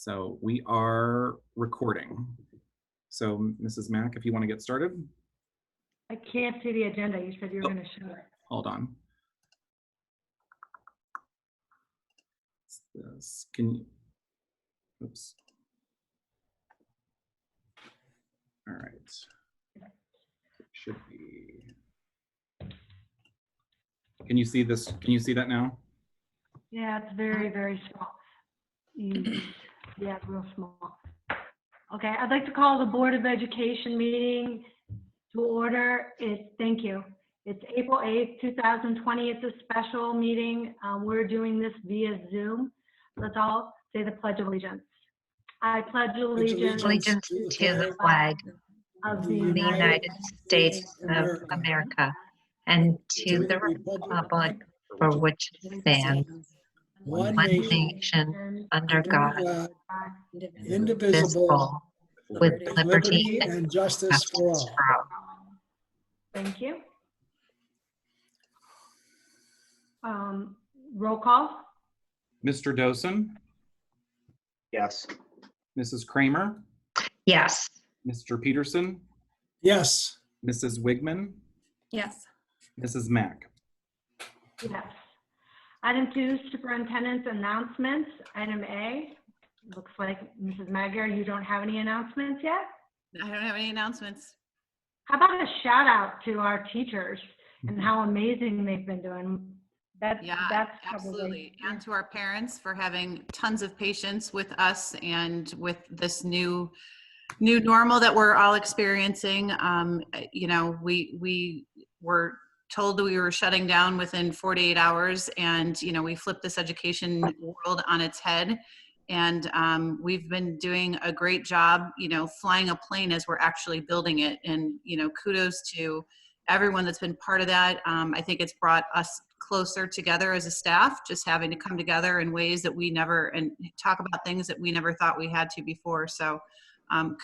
So we are recording. So Mrs. Mack, if you want to get started. I can't see the agenda. You said you were going to show it. Hold on. This, can you, oops. All right. Should be. Can you see this? Can you see that now? Yeah, it's very, very small. Yeah, real small. Okay, I'd like to call the Board of Education meeting to order. Thank you. It's April 8th, 2020. It's a special meeting. We're doing this via Zoom. Let's all say the Pledge of Allegiance. I pledge allegiance to the flag of the United States of America and to the republic for which it stands, one nation under God, indivisible, with liberty and justice for all. Thank you. Roll call. Mr. Dosen? Yes. Mrs. Kramer? Yes. Mr. Peterson? Yes. Mrs. Wigman? Yes. Mrs. Mack? Yes. Item 2, Superintendent's Announcements. Item A. Looks like Mrs. Magyar, you don't have any announcements yet? I don't have any announcements. How about a shout out to our teachers and how amazing they've been doing? That's Absolutely. Probably, And to our parents for having tons of patience with us and with this new normal that we're all experiencing. You know, we were told that we were shutting down within 48 hours and, you know, we flipped this education world on its head. And we've been doing a great job, you know, flying a plane as we're actually building it. And, you know, kudos to everyone that's been part of that. I think it's brought us closer together as a staff, just having to come together in ways that we never, and talk about things that we never thought we had to before. So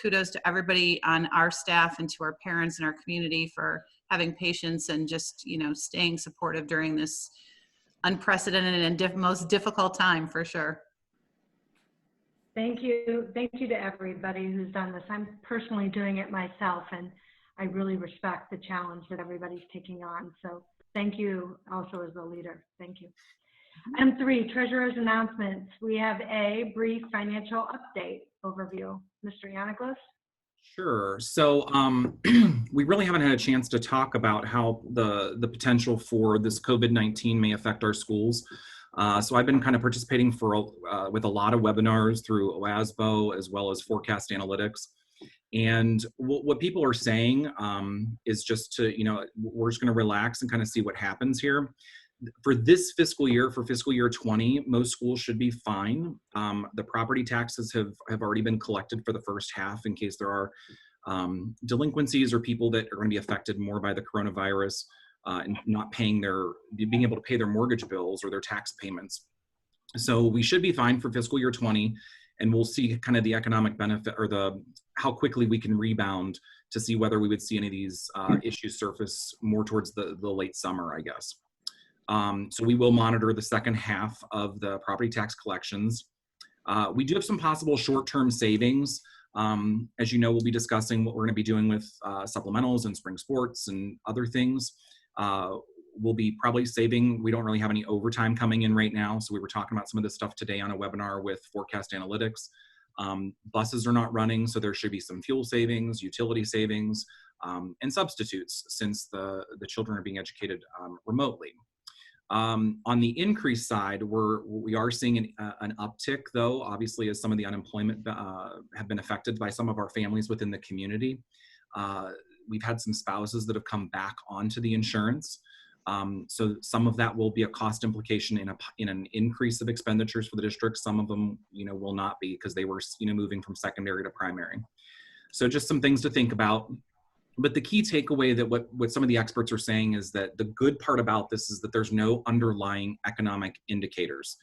kudos to everybody on our staff and to our parents and our community for having patience and just, you know, staying supportive during this unprecedented and most difficult time for sure. Thank you. Thank you to everybody who's done this. I'm personally doing it myself, and I really respect the challenge that everybody's taking on. So thank you also as a leader. Thank you. Item 3, Treasurer's Announcements. We have a brief financial update overview. Mr. Yanniklos? Sure. So we really haven't had a chance to talk about how the potential for this COVID-19 may affect our schools. So I've been kind of participating with a lot of webinars through OASBO as well as Forecast Analytics. And what people are saying is just to, you know, we're just going to relax and kind of see what happens here. For this fiscal year, for fiscal year 20, most schools should be fine. The property taxes have already been collected for the first half in case there are delinquencies or people that are going to be affected more by the coronavirus and not being able to pay their mortgage bills or their tax payments. So we should be fine for fiscal year 20, and we'll see kind of the economic benefit or how quickly we can rebound to see whether we would see any of these issues surface more towards the late summer, I guess. So we will monitor the second half of the property tax collections. We do have some possible short-term savings. As you know, we'll be discussing what we're going to be doing with supplementals and spring sports and other things. We'll be probably saving. We don't really have any overtime coming in right now. So we were talking about some of this stuff today on a webinar with Forecast Analytics. Buses are not running, so there should be some fuel savings, utility savings, and substitutes since the children are being educated remotely. On the increase side, we are seeing an uptick, though, obviously, as some of the unemployment have been affected by some of our families within the community. We've had some spouses that have come back onto the insurance. So some of that will be a cost implication in an increase of expenditures for the district. Some of them, you know, will not be because they were, you know, moving from secondary to primary. So just some things to think about. But the key takeaway that what some of the experts are saying is that the good part about this is that there's no underlying economic indicators.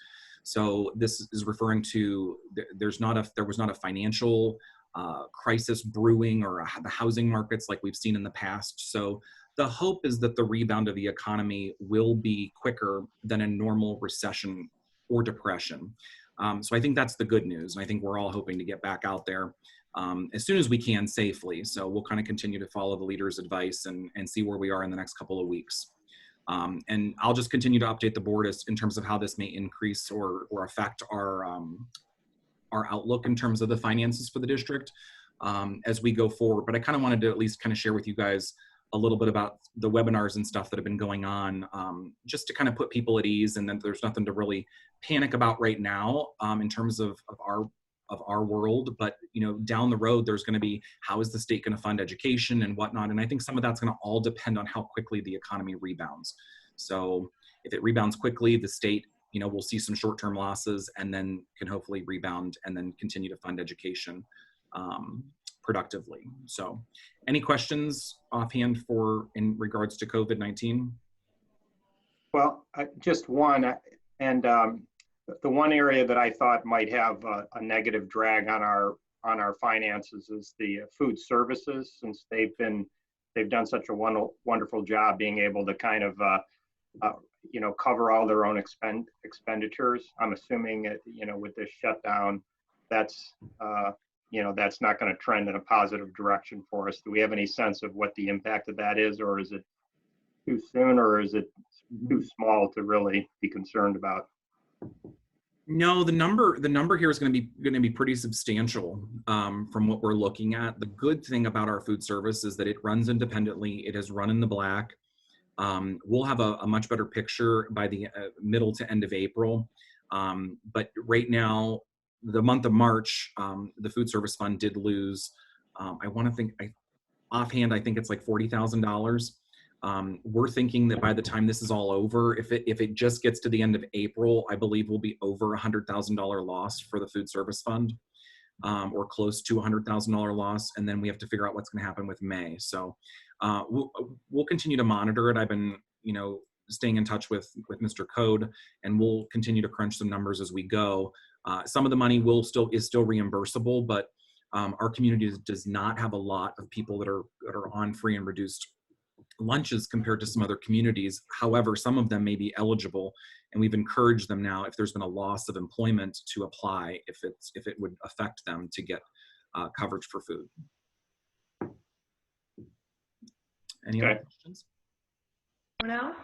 So this is referring to there was not a financial crisis brewing or the housing markets like we've seen in the past. So the hope is that the rebound of the economy will be quicker than a normal recession or depression. So I think that's the good news. And I think we're all hoping to get back out there as soon as we can safely. So we'll kind of continue to follow the leader's advice and see where we are in the next couple of weeks. And I'll just continue to update the board in terms of how this may increase or affect our outlook in terms of the finances for the district as we go forward. But I kind of wanted to at least kind of share with you guys a little bit about the webinars and stuff that have been going on, just to kind of put people at ease, and then there's nothing to really panic about right now in terms of our world. But down the road, there's going to be, how is the state going to fund education and whatnot? And I think some of that's going to all depend on how quickly the economy rebounds. So if it rebounds quickly, the state, we'll see some short-term losses and then can hopefully rebound and then continue to fund education productively. So any questions offhand in regards to COVID-19? Well, just one, and the one area that I thought might have a negative drag on our finances is the food services, since they've done such a wonderful job being able to kind of cover all their own expenditures. I'm assuming with this shutdown, that's not going to trend in a positive direction for us. Do we have any sense of what the impact of that is, or is it too soon, or is it too small to really be concerned about? No, the number here is going to be pretty substantial from what we're looking at. The good thing about our food service is that it runs independently. It has run in the black. We'll have a much better picture by the middle to end of April. But right now, the month of March, the food service fund did lose, offhand, I think it's like $40,000. We're thinking that by the time this is all over, if it just gets to the end of April, I believe we'll be over $100,000 loss for the food service fund, or close to $100,000 loss. And then we have to figure out what's going to happen with May. So we'll continue to monitor it. I've been, staying in touch with Mr. Code, and we'll continue to crunch some numbers as we go. Some of the money is still reimbursable, but our community does not have a lot of people that are on free and reduced lunches compared to some other communities. However, some of them may be eligible, and we've encouraged them now, if there's been a loss of employment, to apply if it would affect them to get coverage for food. Any other questions? What else?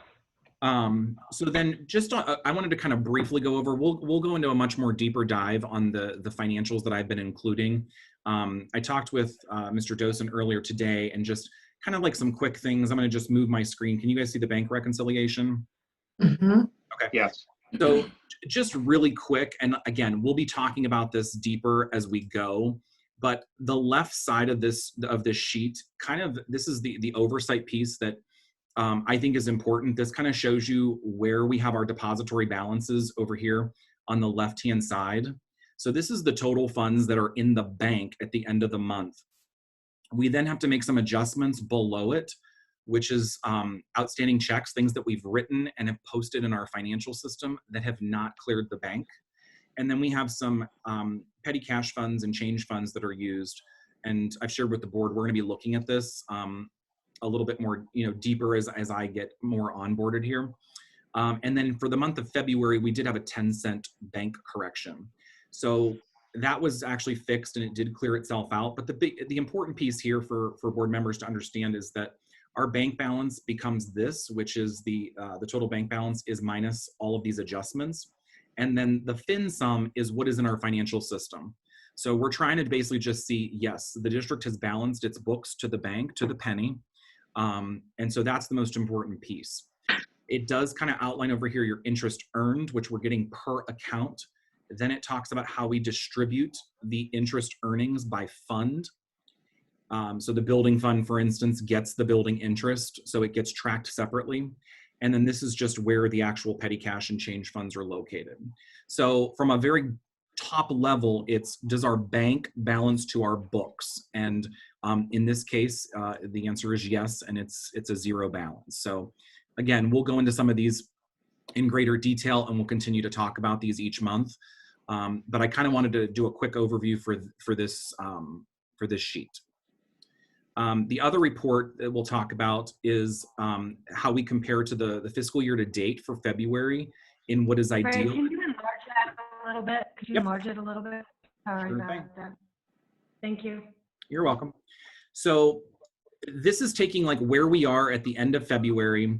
So then just I wanted to kind of briefly go over, we'll go into a much more deeper dive on the financials that I've been including. I talked with Mr. Dosen earlier today, and just kind of like some quick things. I'm going to just move my screen. Can you guys see the bank reconciliation? Mm-hmm. Okay. Yes. So just really quick, and again, we'll be talking about this deeper as we go, but the left side of this sheet, this is the oversight piece that I think is important. This kind of shows you where we have our depository balances over here on the left-hand side. So this is the total funds that are in the bank at the end of the month. We then have to make some adjustments below it, which is outstanding checks, things that we've written and have posted in our financial system that have not cleared the bank. And then we have some petty cash funds and change funds that are used. And I've shared with the board, we're going to be looking at this a little bit more, deeper as I get more onboarded here. And then for the month of February, we did have a 10-cent bank correction. So that was actually fixed, and it did clear itself out. But the important piece here for board members to understand is that our bank balance becomes this, which is the total bank balance is minus all of these adjustments. And then the fin sum is what is in our financial system. So we're trying to basically just see, yes, the district has balanced its books to the bank, to the penny. And so that's the most important piece. It does kind of outline over here your interest earned, which we're getting per account. Then it talks about how we distribute the interest earnings by fund. So the building fund, for instance, gets the building interest, so it gets tracked separately. And then this is just where the actual petty cash and change funds are located. So from a very top level, it's, does our bank balance to our books? And in this case, the answer is yes, and it's a zero balance. So again, we'll go into some of these in greater detail, and we'll continue to talk about these each month. But I kind of wanted to do a quick overview for this sheet. The other report that we'll talk about is how we compare to the fiscal year to date for February in what is Brad, ideal. can you enlarge that a little bit? Could you Yep. enlarge it a little bit? Sorry Sure thing. about that. Thank you. You're welcome. So this is taking like where we are at the end of February,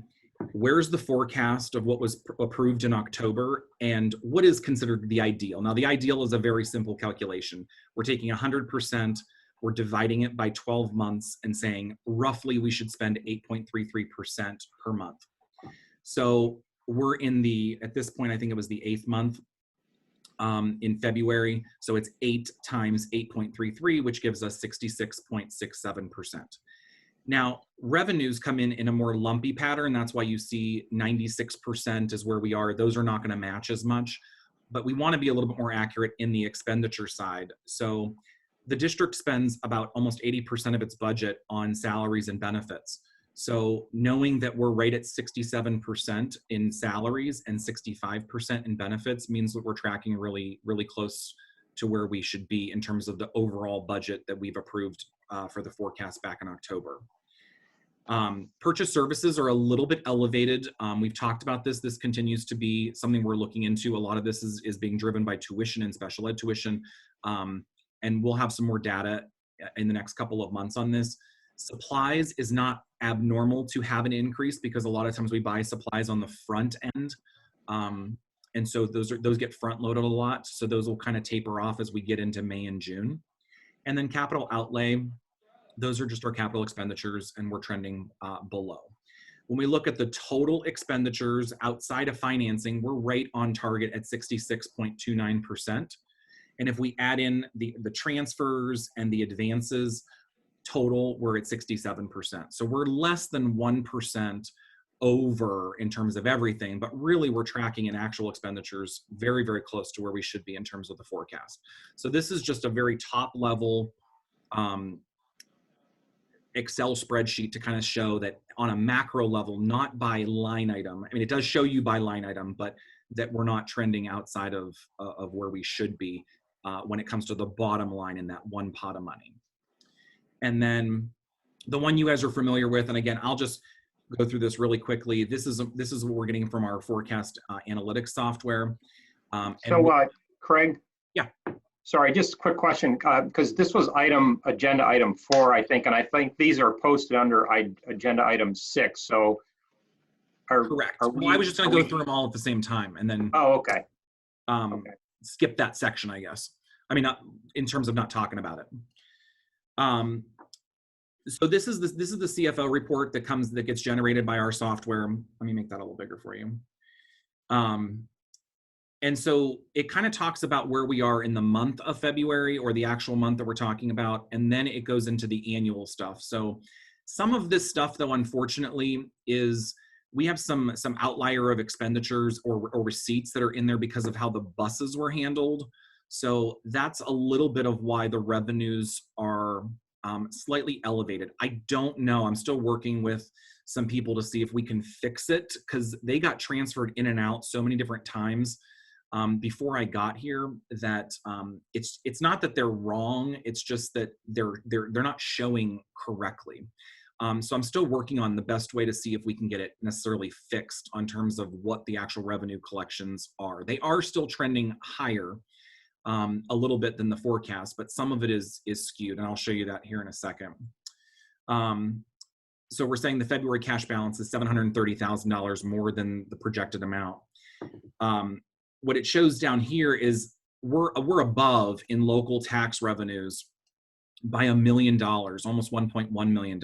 where's the forecast of what was approved in October, and what is considered the ideal. Now, the ideal is a very simple calculation. We're taking 100%, we're dividing it by 12 months and saying roughly we should spend 8.33% per month. So we're in the, at this point, I think it was the 8th month in February. So it's 8 times 8.33, which gives us 66.67%. Now, revenues come in a more lumpy pattern. That's why you see 96% is where we are. Those are not going to match as much, but we want to be a little bit more accurate in the expenditure side. So the district spends about almost 80% of its budget on salaries and benefits. So knowing that we're right at 67% in salaries and 65% in benefits means that we're tracking really, really close to where we should be in terms of the overall budget that we've approved for the forecast back in October. Purchase services are a little bit elevated. We've talked about this. This continues to be something we're looking into. A lot of this is being driven by tuition and special ed tuition. And we'll have some more data in the next couple of months on this. Supplies is not abnormal to have an increase because a lot of times we buy supplies on the front end. And so those get front loaded a lot. So those will kind of taper off as we get into May and June. And then capital outlay, those are just our capital expenditures, and we're trending below. When we look at the total expenditures outside of financing, we're right on target at 66.29%. And if we add in the transfers and the advances, total, we're at 67%. So we're less than 1% over in terms of everything, but really we're tracking in actual expenditures very, very close to where we should be in terms of the forecast. So this is just a very top level Excel spreadsheet to kind of show that on a macro level, not by line item. I mean, it does show you by line item, but that we're not trending outside of where we should be when it comes to the bottom line in that one pot of money. And then the one you guys are familiar with, and again, I'll just go through this really quickly. This is what we're getting from our forecast analytics software. Craig? Yeah. Sorry, just a quick question, because this was agenda item 4, I think, and I think these are posted under agenda item 6. So, correct. Well, I was just going to go through them all at the same time, and then okay. Skip that section, I guess. I mean, not in terms of not talking about it. So this is the Cfo report that gets generated by our software. Let me make that a little bigger for you. And so it kind of talks about where we are in the month of February, or the actual month that we're talking about, and then it goes into the annual stuff. So some of this stuff, though, unfortunately, is we have some outlier of expenditures or receipts that are in there because of how the buses were handled. So that's a little bit of why the revenues are slightly elevated. I don't know. I'm still working with some people to see if we can fix it, because they got transferred in and out so many different times before I got here that it's not that they're wrong. It's just that they're not showing correctly. So I'm still working on the best way to see if we can get it necessarily fixed on terms of what the actual revenue collections are. They are still trending higher a little bit than the forecast, but some of it is skewed, and I'll show you that here in a second. So we're saying the February cash balance is $730,000 more than the projected amount. What it shows down here is we're above in local tax revenues by $1 million, almost $1.1 million.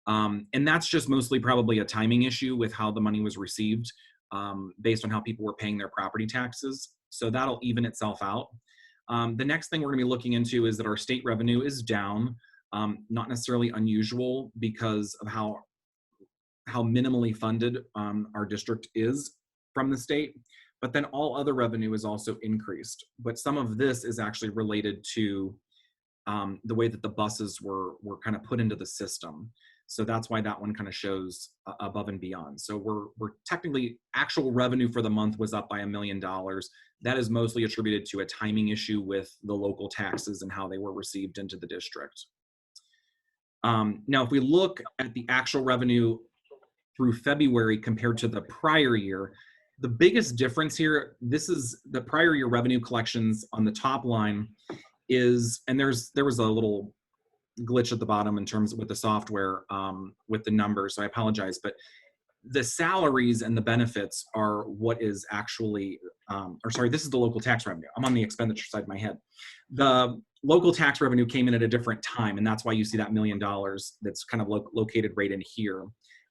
And that's just mostly probably a timing issue with how the money was received based on how people were paying their property taxes. So that'll even itself out. The next thing we're gonna be looking into is that our state revenue is down, not necessarily unusual because of how minimally funded our district is from the state, but then all other revenue is also increased. But some of this is actually related to the way that the buses were kind of put into the system. So that's why that one kind of shows above and beyond. So we're technically, actual revenue for the month was up by $1 million. That is mostly attributed to a timing issue with the local taxes and how they were received into the district. Now, if we look at the actual revenue through February compared to the prior year, The biggest difference here, this is the prior year revenue collections on the top line is, and there was a little glitch at the bottom in terms with the software, with the numbers, so I apologize, but the salaries and the benefits are what is actually, this is the local tax revenue. I'm on the expenditure side of my head. The local tax revenue came in at a different time, and that's why you see that $1 million that's kind of located right in here,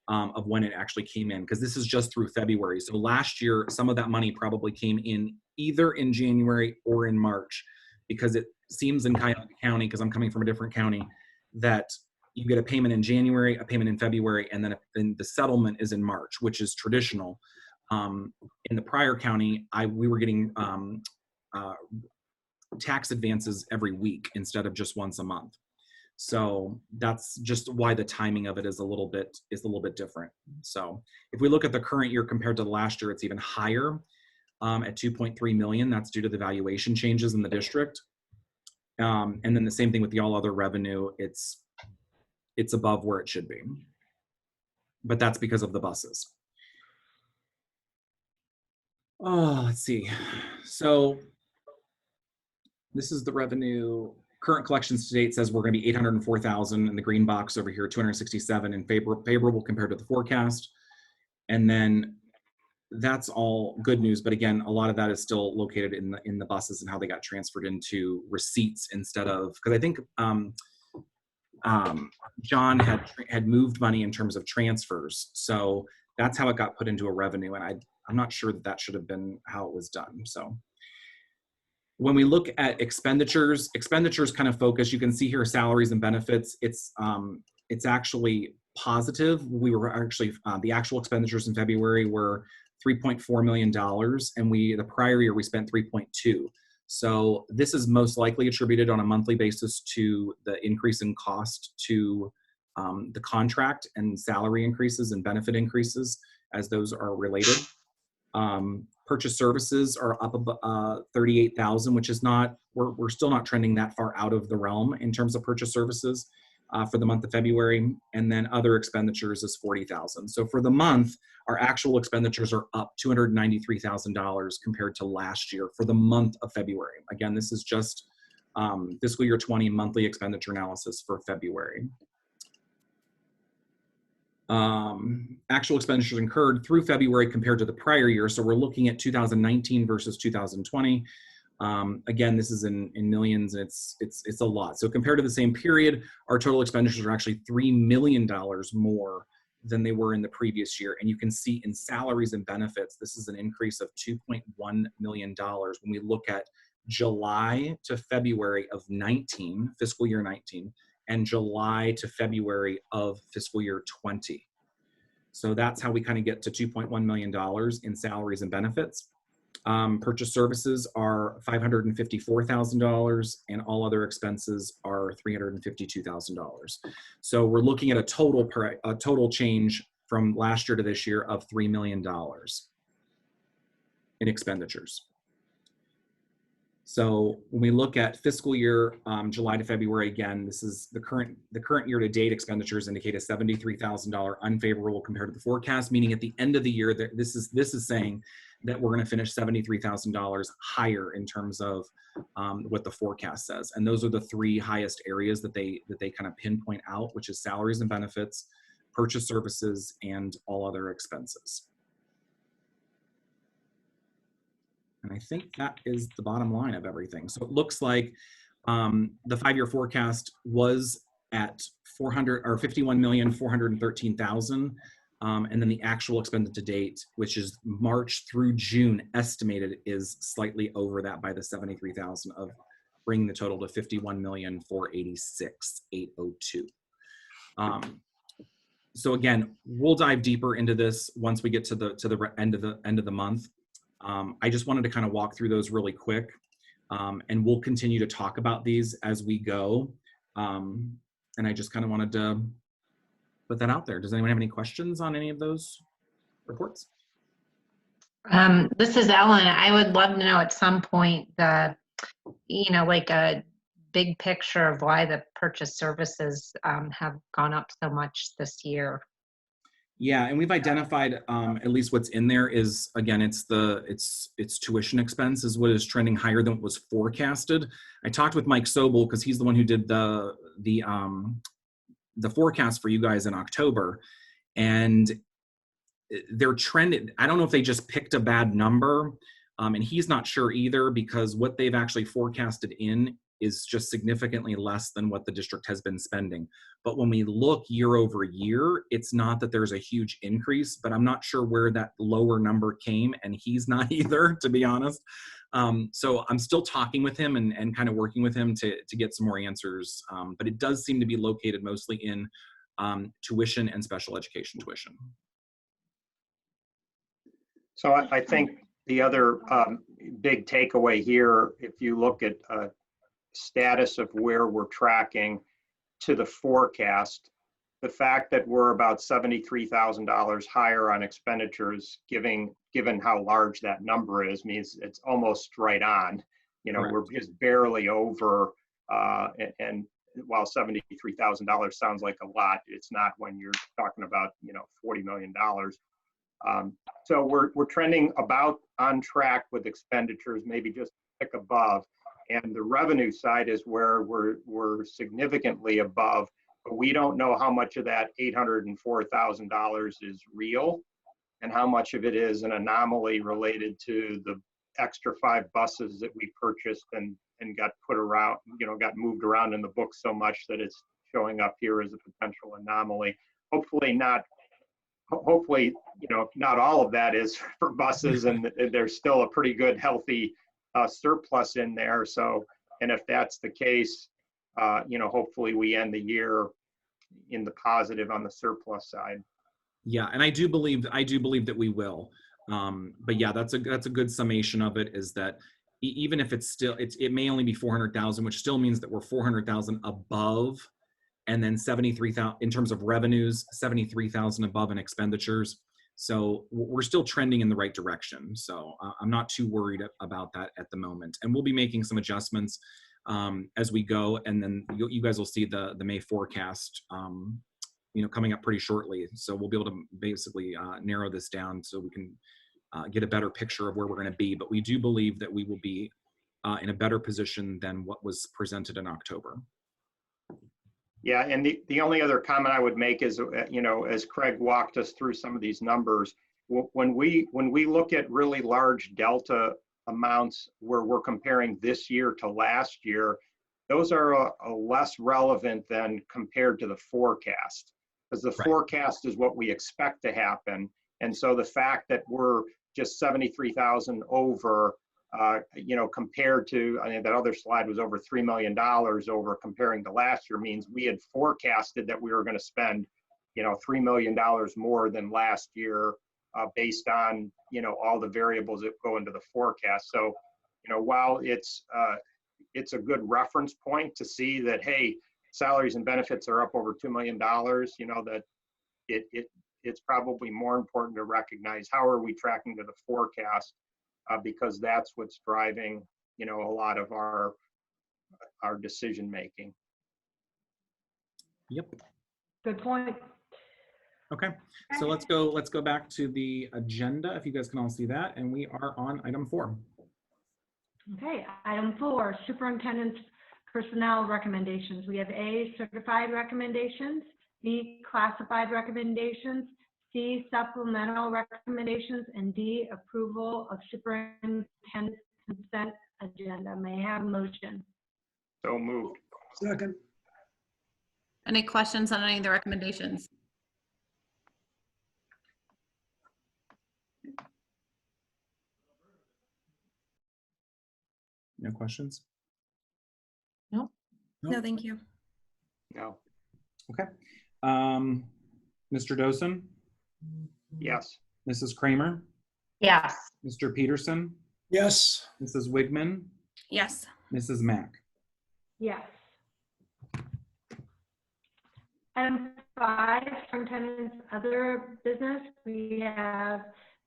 of when it actually came in, because this is just through February. So last year, some of that money probably came in either in January or in March, because it seems in Cuyahoga County, because I'm coming from a different county, that you get a payment in January, a payment in February, and then the settlement is in March, which is traditional. In the prior county, we were getting tax advances every week instead of just once a month. So that's just why the timing of it is a little bit different. So if we look at the current year compared to last year, it's even higher at 2.3 million. That's due to the valuation changes in the district. And then the same thing with the all other revenue. It's above where it should be, but that's because of the buses. Oh, let's see. So this is the revenue. Current collections to date says we're going to be 804,000 in the green box over here, 267 and favorable compared to the forecast. And then that's all good news. But again, a lot of that is still located in the buses and how they got transferred into receipts instead of, because I think John had moved money in terms of transfers. So that's how it got put into a revenue. And I'm not sure that should have been how it was done. So when we look at expenditures kind of focus, you can see here salaries and benefits. It's actually positive. We were actually, the actual expenditures in February were $3.4 million, and the prior year we spent 3.2. So this is most likely attributed on a monthly basis to the increase in cost to the contract and salary increases and benefit increases, as those are related. Purchase services are up 38,000, which is not, we're still not trending that far out of the realm in terms of purchase services for the month of February. And then other expenditures is 40,000. So for the month, our actual expenditures are up $293,000 compared to last year for the month of February. Again, this is just fiscal year 20 monthly expenditure analysis for February. Actual expenditures incurred through February compared to the prior year. So we're looking at 2019 versus 2020. Again, this is in millions. It's a lot. So compared to the same period, our total expenditures are actually $3 million more than they were in the previous year. And you can see in salaries and benefits, this is an increase of $2.1 million when we look at July to February of 19, fiscal year 19, and July to February of fiscal year 20. So that's how we kind of get to $2.1 million in salaries and benefits. Purchase services are $554,000, and all other expenses are $352,000. So we're looking at a total change from last year to this year of $3 million in expenditures. So when we look at fiscal year July to February, again, this is the current year to date expenditures indicate a $73,000 unfavorable compared to the forecast, meaning at the end of the year, this is saying that we're going to finish $73,000 higher in terms of what the forecast says. And those are the three highest areas that they kind of pinpoint out, which is salaries and benefits, purchase services, and all other expenses. And I think that is the bottom line of everything. So it looks like the 5-year forecast was at $51,413,000. And then the actual expended to date, which is March through June estimated, is slightly over that by the 73,000 of bringing the total to 51,486,802. So again, we'll dive deeper into this once we get to the end of the month. I just wanted to kind of walk through those really quick, and we'll continue to talk about these as we go. And I just kind of wanted to put that out there. Does anyone have any questions on any of those reports? This is Ellen. I would love to know at some point like a big picture of why the purchase services have gone up so much this year. Yeah, and we've identified at least what's in there is, again, it's tuition expense is what is trending higher than what was forecasted. I talked with Mike Sobel because he's the one who did the forecast for you guys in October, and they're trending. I don't know if they just picked a bad number, and he's not sure either, because what they've actually forecasted in is just significantly less than what the district has been spending. But when we look year over year, it's not that there's a huge increase, but I'm not sure where that lower number came, and he's not either, to be honest. So I'm still talking with him and kind of working with him to get some more answers. But it does seem to be located mostly in tuition and special education tuition. So I think the other big takeaway here, if you look at status of where we're tracking to the forecast, the fact that we're about $73,000 higher on expenditures, given how large that number is, means it's almost right on. You know, Correct. we're just barely over, and while $73,000 sounds like a lot, it's not when you're talking about, you know, $40 million. So we're trending about on track with expenditures, maybe just a tick above. And the revenue side is where we're significantly above, but we don't know how much of that $804,000 is real and how much of it is an anomaly related to the extra 5 buses that we purchased and got put around, you know, got moved around in the book so much that it's showing up here as a potential anomaly. Hopefully, you know, not all of that is for buses, and there's still a pretty good, healthy surplus in there. So, and if that's the case, you know, hopefully we end the year in the positive on the surplus side. Yeah, and I do believe that we will. But yeah, that's a good summation of it, is that even if it may only be 400,000, which still means that we're 400,000 above, and then 73,000 in terms of revenues, 73,000 above in expenditures. So we're still trending in the right direction. So I'm not too worried about that at the moment. And we'll be making some adjustments as we go. And then you guys will see the May forecast, you know, coming up pretty shortly. So we'll be able to basically narrow this down so we can get a better picture of where we're going to be. But we do believe that we will be in a better position than what was presented in October. Yeah, and the only other comment I would make is, you know, as Craig walked us through some of these numbers, when we look at really large delta amounts where we're comparing this year to last year, those are less relevant than compared to the forecast, because the Right. forecast is what we expect to happen. And so the fact that we're just 73,000 over, you know, compared to, I think that other slide was over $3 million over comparing to last year, means we had forecasted that we were going to spend, you know, $3 million more than last year based on, you know, all the variables that go into the forecast. So, you know, while it's a good reference point to see that, hey, salaries and benefits are up over $2 million, you know, that it's probably more important to recognize how are we tracking to the forecast, because that's what's driving, you know, a lot of our decision making. Yep. Good point. Okay, so let's go back to the agenda, if you guys can all see that, and we are on item 4. Okay, item 4, superintendent's personnel recommendations. We have A, certified recommendations, B, classified recommendations, C, supplemental recommendations, and D, approval of superintendent's consent agenda. May I have a motion? So moved. Second. Any questions on any of the recommendations? No questions? No. Nope. No, thank you. No. Okay. Mr. Dosen, Yes. Mrs. Kramer, Yes. Mr. Peterson, Yes. Mrs. Wigman, Yes. Mrs. Mack. Yes. Item 5, superintendent's other business. We have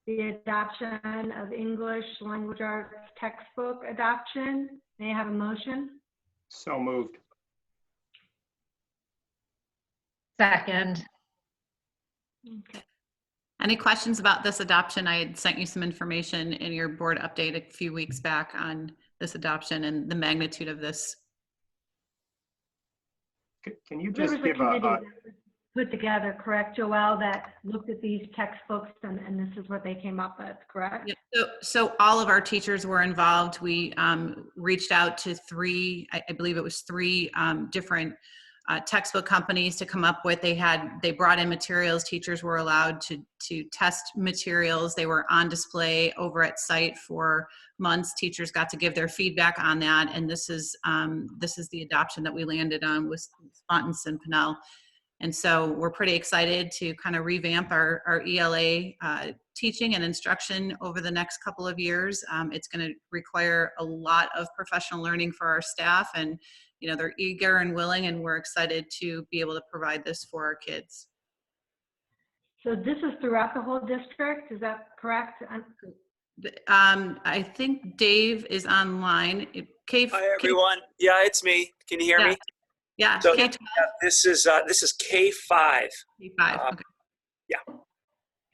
the adoption of English language arts textbook adoption. May I have a motion? So moved. Second. Okay. Any questions about this adoption? I had sent you some information in your board update a few weeks back on this adoption and the magnitude of this. Can you There just was a give committee that was put together, correct, Joelle, that looked at these textbooks and this is what they came up with, correct? Yeah, so all of our teachers were involved. We reached out to three, I believe it was three different textbook companies to come up with. They brought in materials. Teachers were allowed to test materials. They were on display over at site for months. Teachers got to give their feedback on that. And this is the adoption that we landed on with Spontus and Pinnell. And so we're pretty excited to kind of revamp our ELA teaching and instruction over the next couple of years. It's going to require a lot of professional learning for our staff, and they're eager and willing, and we're excited to be able to provide this for our kids. So this is throughout the whole district, is that correct? I think Dave is online. Hi everyone. Yeah, it's me. Can you hear me? Yeah. So K-12. this is K5. K5. Okay. Yeah.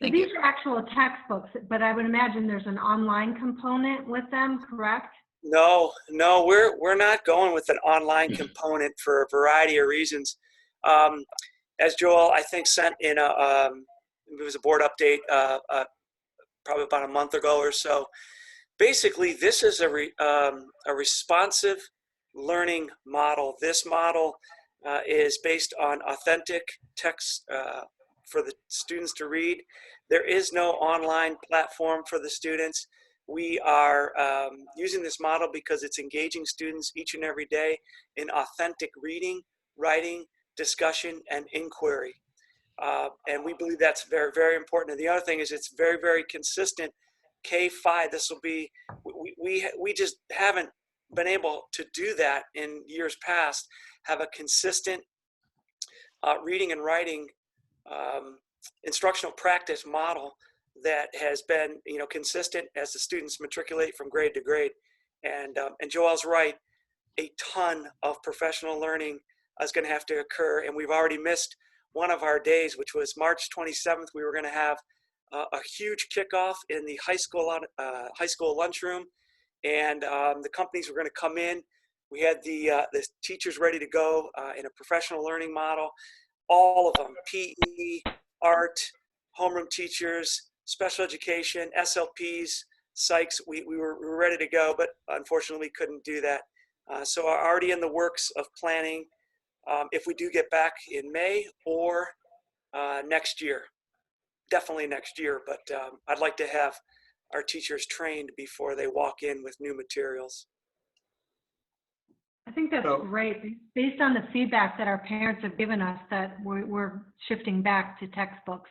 Thank These you. are actual textbooks, but I would imagine there's an online component with them, correct? No, we're not going with an online component for a variety of reasons. As Joel, I think, sent in it was a board update probably about a month ago or so. Basically, this is a responsive learning model. This model is based on authentic text for the students to read. There is no online platform for the students. We are using this model because it's engaging students each and every day in authentic reading, writing, discussion, and inquiry. And we believe that's very, very important. And the other thing is it's very, very consistent. K5, this will be, we just haven't been able to do that in years past, have a consistent reading and writing instructional practice model that has been consistent as the students matriculate from grade to grade. And Joel's right, a ton of professional learning is going to have to occur, and we've already missed one of our days, which was March 27th. We were going to have a huge kickoff in the high school lunchroom, and the companies were going to come in. We had the teachers ready to go in a professional learning model, all of them, PE, art, homeroom teachers, special education, SLPs, psychs. We were ready to go, but unfortunately we couldn't do that. So are already in the works of planning if we do get back in May or next year. Definitely next year, but I'd like to have our teachers trained before they walk in with new materials. I think that's great. Based on the feedback that our parents have given us, that we're shifting back to textbooks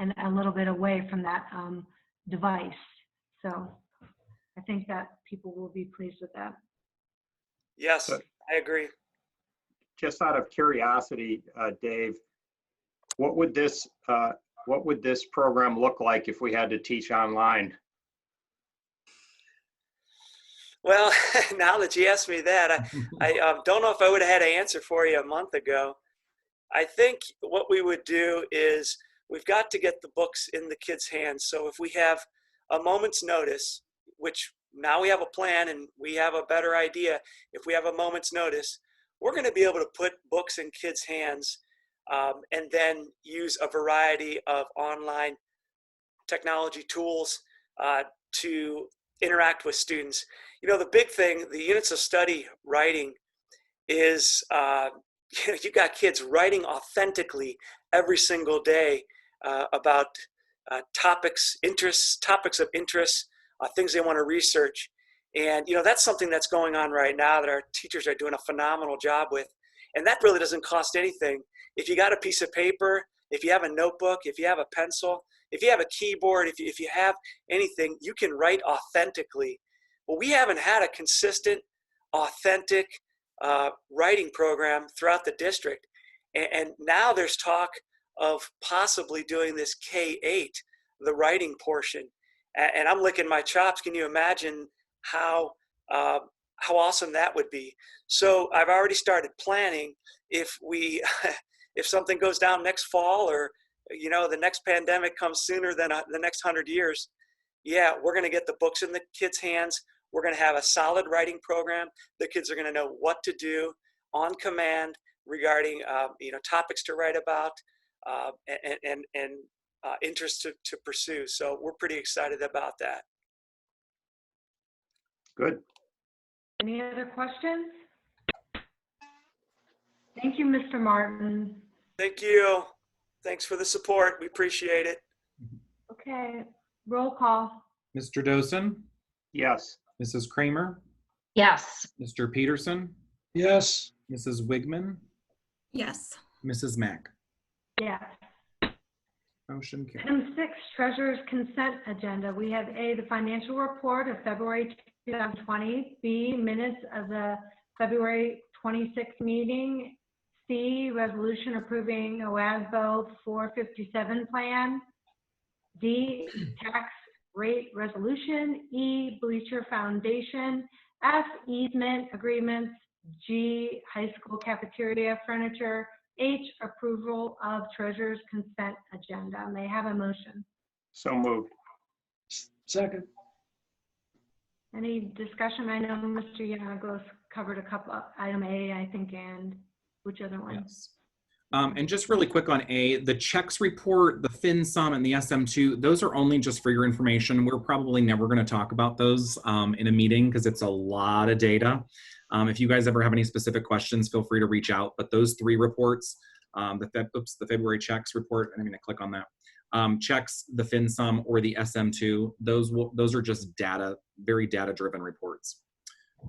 and a little bit away from that device. So I think that people will be pleased with that. Yes, I agree. Just out of curiosity, Dave, what would this program look like if we had to teach online? Well, now that you asked me that, I don't know if I would have had an answer for you a month ago. I think what we would do is we've got to get the books in the kids' hands. So if we have a moment's notice, which now we have a plan and we have a better idea, if we have a moment's notice, we're going to be able to put books in kids' hands and then use a variety of online technology tools to interact with students. The big thing, the units of study writing is, you got kids writing authentically every single day about topics of interest, things they want to research. And, that's something that's going on right now that our teachers are doing a phenomenal job with. And that really doesn't cost anything. If you got a piece of paper, if you have a notebook, if you have a pencil, if you have a keyboard, if you have anything, you can write authentically. Well, we haven't had a consistent, authentic writing program throughout the district. And now there's talk of possibly doing this K-8, the writing portion. And I'm licking my chops. Can you imagine how awesome that would be? So I've already started planning if something goes down next fall or you know, the next pandemic comes sooner than the next 100 years, yeah, we're going to get the books in the kids' hands. We're going to have a solid writing program. The kids are going to know what to do on command regarding, you know, topics to write about and interests to pursue. So we're pretty excited about that. Good. Any other questions? Thank you, Mr. Martin. Thank you. Thanks for the support. We appreciate it. Okay, roll call. Mr. Dosen, Yes. Mrs. Kramer, Yes. Mr. Peterson, Yes. Mrs. Wigman, Yes. Mrs. Mack. Yes. Motion carries. Item 6, Treasurer's Consent Agenda. We have A, the financial report of February 2020, B, minutes of the February 26th meeting, C, resolution approving OASBO 457 plan, D, tax rate resolution, E, Bleacher Foundation, F, easement agreements, G, high school cafeteria furniture, H, approval of treasurer's consent agenda. May I have a motion? So moved. Second. Any discussion? I know Mr. Yanagos covered a couple, item A, I think, and which other one? Yes. And just really quick on A, the checks report, the FinSum and the SM2, those are only just for your information. We're probably never going to talk about those in a meeting because it's a lot of data. If you guys ever have any specific questions, feel free to reach out. But those 3 reports, the February checks report, and I'm going to click on that. Checks, the FinSum, or the SM2, those are just data, very data-driven reports.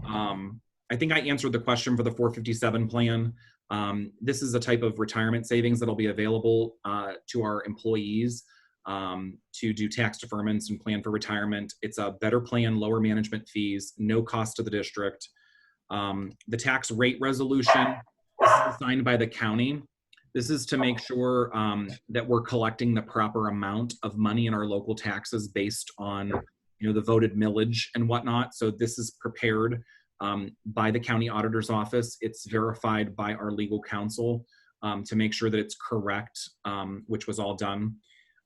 I think I answered the question for the 457 plan. This is a type of retirement savings that'll be available to our employees to do tax deferments and plan for retirement. It's a better plan, lower management fees, no cost to the district. The tax rate resolution, this is assigned by the county. This is to make sure that we're collecting the proper amount of money in our local taxes based on, you know, the voted millage and whatnot. So this is prepared by the county auditor's office. It's verified by our legal counsel to make sure that it's correct, which was all done.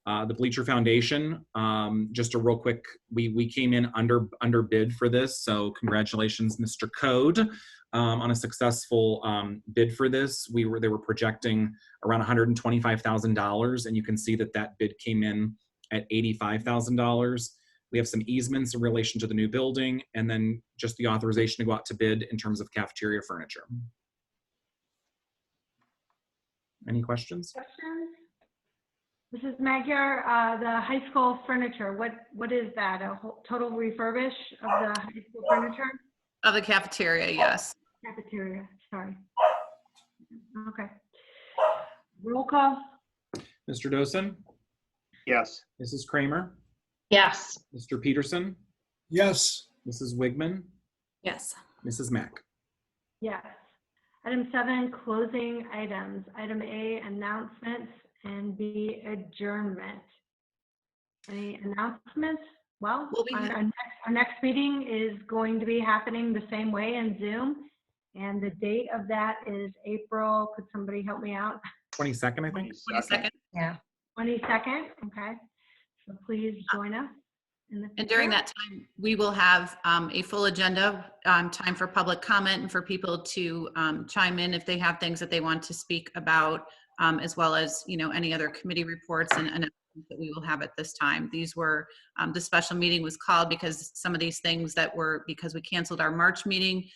The Bleacher Foundation, just a real quick, we came in under bid for this. So congratulations, Mr. Code, on a successful bid for this. They were projecting around $125,000, and you can see that bid came in at $85,000. We have some easements in relation to the new building, and then just the authorization to go out to bid in terms of cafeteria furniture. Any questions? Questions? Mrs. Magyar, the high school furniture, what is that? A total refurbish of the high school furniture? Of the cafeteria, yes. Cafeteria, sorry. Okay. Roll call. Mr. Dosen, Yes. Mrs. Kramer, Yes. Mr. Peterson, Yes. Mrs. Wigman, Yes. Mrs. Mack. Yes. Item 7, closing items. Item A, announcements, and B, adjournment. Any announcements? Well, Well, we our next meeting is going to be happening the same way in Zoom. And the date of that is April, could somebody help me out? 22nd, I think. 22nd. Yeah. 22nd, okay. So please join us. And during that time, we will have a full agenda, time for public comment and for people to chime in if they have things that they want to speak about, as well as, you know, any other committee reports and announcements that we will have at this time. These were, the special meeting was called because some of these things that were, because we canceled our March meeting,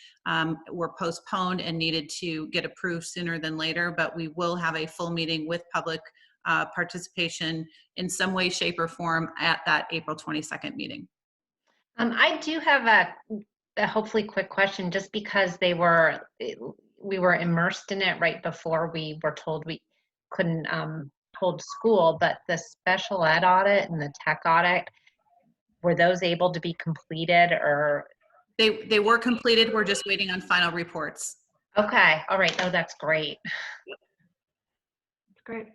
were postponed and needed to get approved sooner than later, but we will have a full meeting with public participation in some way, shape, or form at that April 22nd meeting. I do have a hopefully quick question, just because we were immersed in it right before we were told we couldn't hold school, but the special ed audit and the tech audit, were those able to be completed, or? They were completed. We're just waiting on final reports. Okay, all right. Oh, that's great. That's great.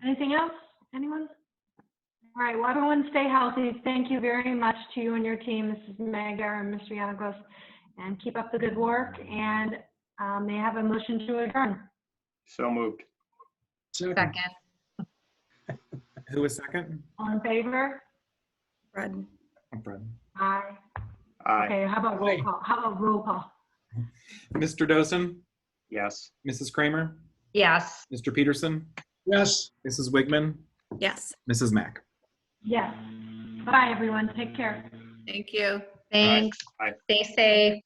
Anything else? Anyone? All right, well, everyone stay healthy. Thank you very much to you and your team, Mrs. Magyar and Mr. Yanagos, and keep up the good work. And may I have a motion to adjourn? So moved. Second. Second. Who was second? All in favor? Fred. I'm Fred. Aye. Aye. Okay, how about roll Aye. call? How about roll call? Mr. Dosen, Yes. Mrs. Kramer, Yes. Mr. Peterson, Yes. Mrs. Wigman, Yes. Mrs. Mack. Yes. Bye, everyone. Take care. Thank you. Thanks. Aye. Stay safe.